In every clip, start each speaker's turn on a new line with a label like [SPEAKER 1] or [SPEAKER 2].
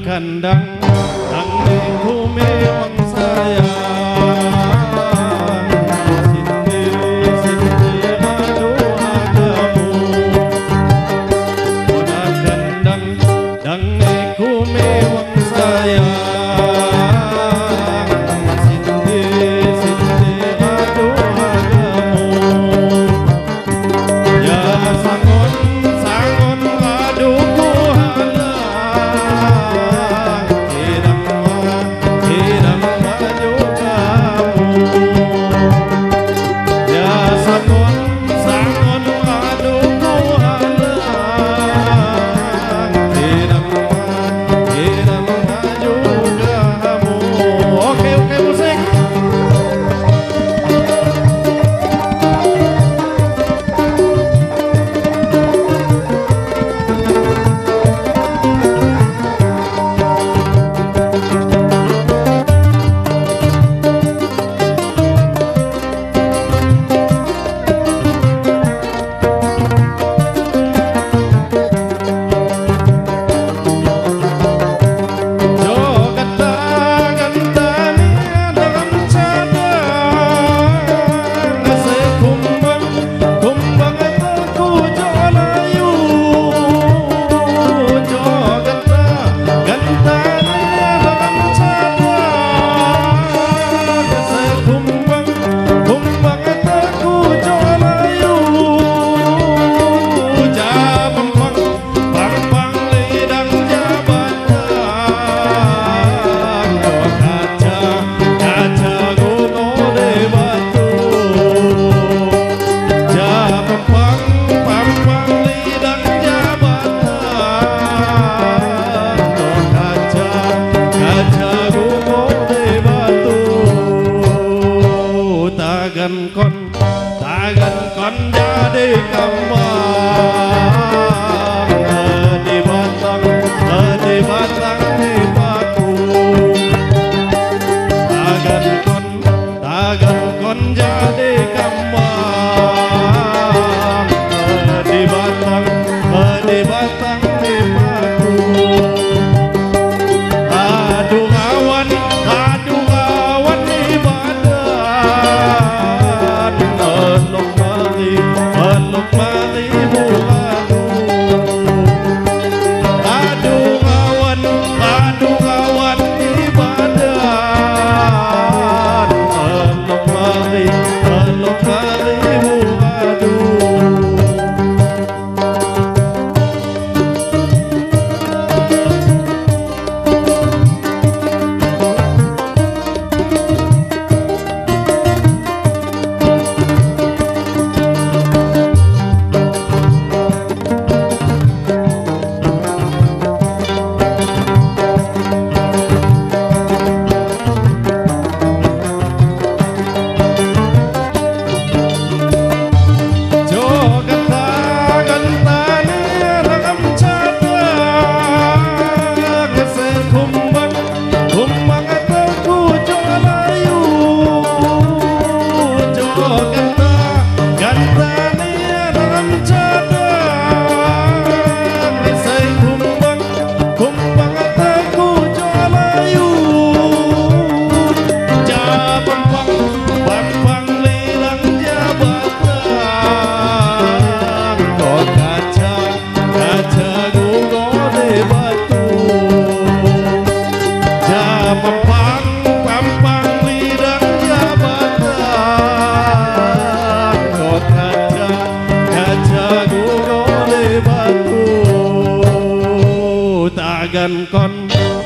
[SPEAKER 1] kandang dang kume wang sayang sindi sindi adu agamu ona kandang dang kume wang sayang sindi sindi adu agamu ya sangon sangon aduku tagan kon jadi kembang di batang di paku tagan kon jadi kembang di batang di paku aduh awan di badan elok mari bulan aduh awan di badan elok mari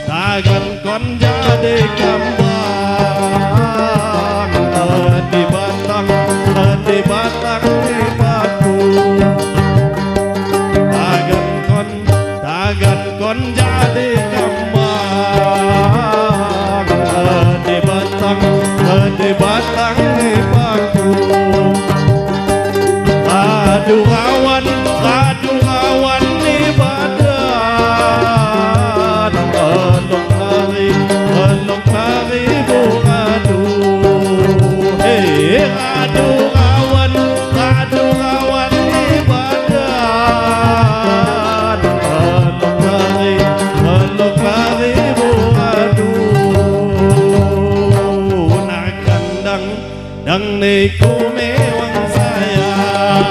[SPEAKER 1] tagan kon jadi kembang di batang di paku tagan kon jadi kembang di batang di paku aduh awan di badan elok mari bulan niku mewang sayang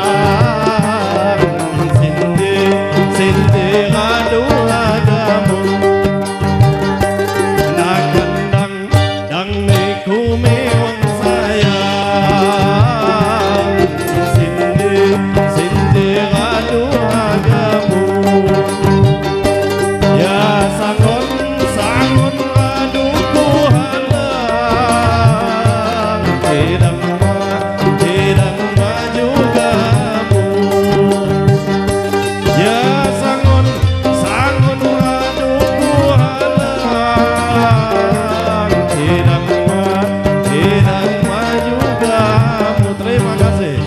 [SPEAKER 1] sindi sindi ngadu agamu nakandang dang niku mewang sayang sindi sindi ngadu agamu ya sangon sangon ngadu ku halang tidang maju kamu ya sangon sangon ngadu ku halang tidang maju kamu. Terima kasih.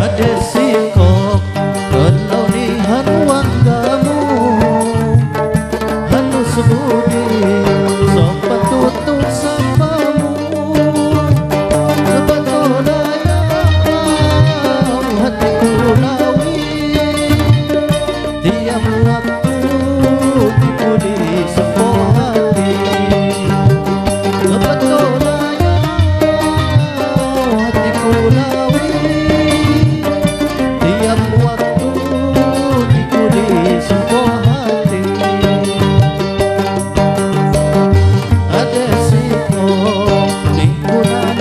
[SPEAKER 2] Adesikok kalau lihat wanggamu halus budi sopan tutur sapamu sebetulnya hatiku lawi tiap waktu dipudi sebuah hati sebetulnya hatiku lawi tiap waktu dipudi sebuah hati ada sikap lingkungan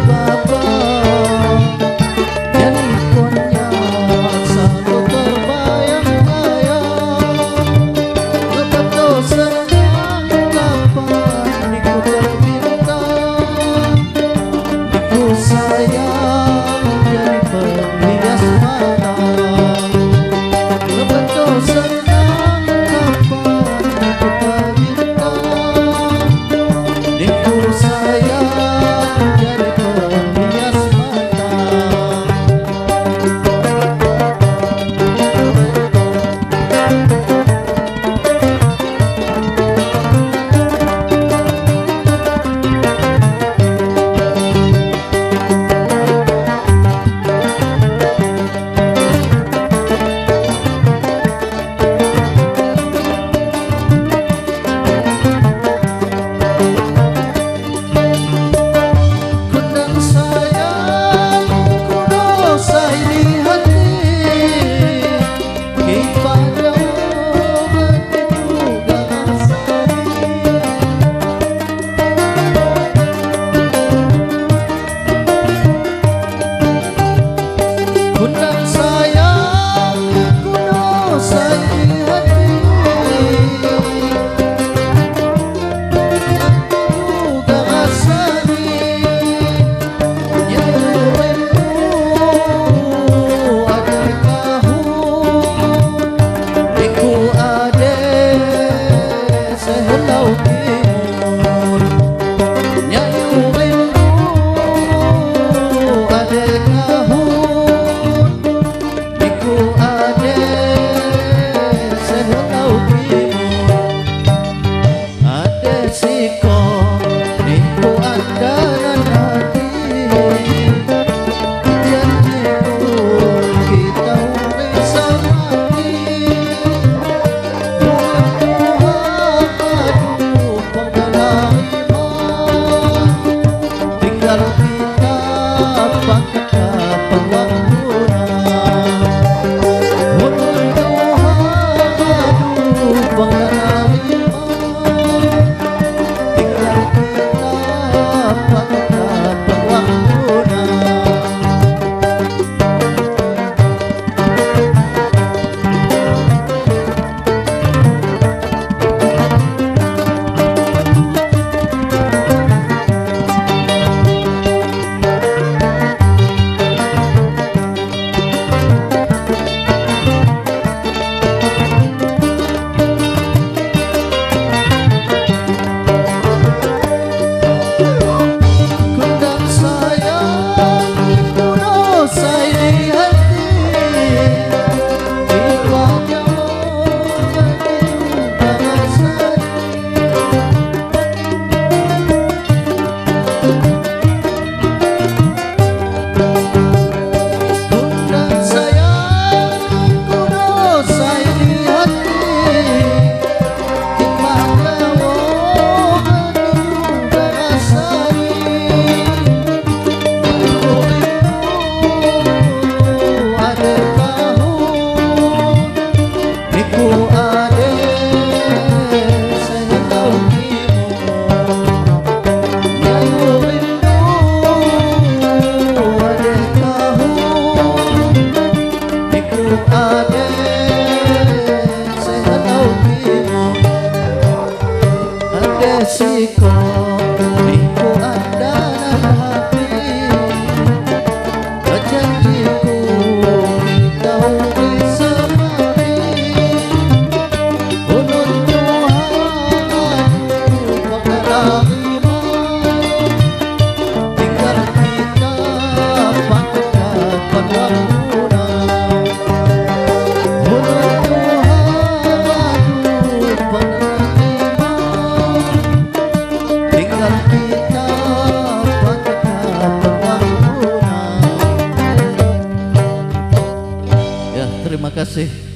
[SPEAKER 2] bapa dan ikonnya selalu terbayang-bayang lepas dosa yang kapan diku terbintang diku sayang jadi perhias mata lepas dosa yang kapan diku terbintang diku sayang jadi perhias mata. Kundang sayang kudo say di hati kepada hatiku gasari kundang sayang kudo say di hati hatiku gasari resiko Minggu ada hati Janjiku kau bisa mati Ulun Tuhan pengalang iman Tinggal kita pangkat pengampunan Ulun Tuhan pengalang iman Tinggal kita pangkat pengampunan. Ya, terima kasih.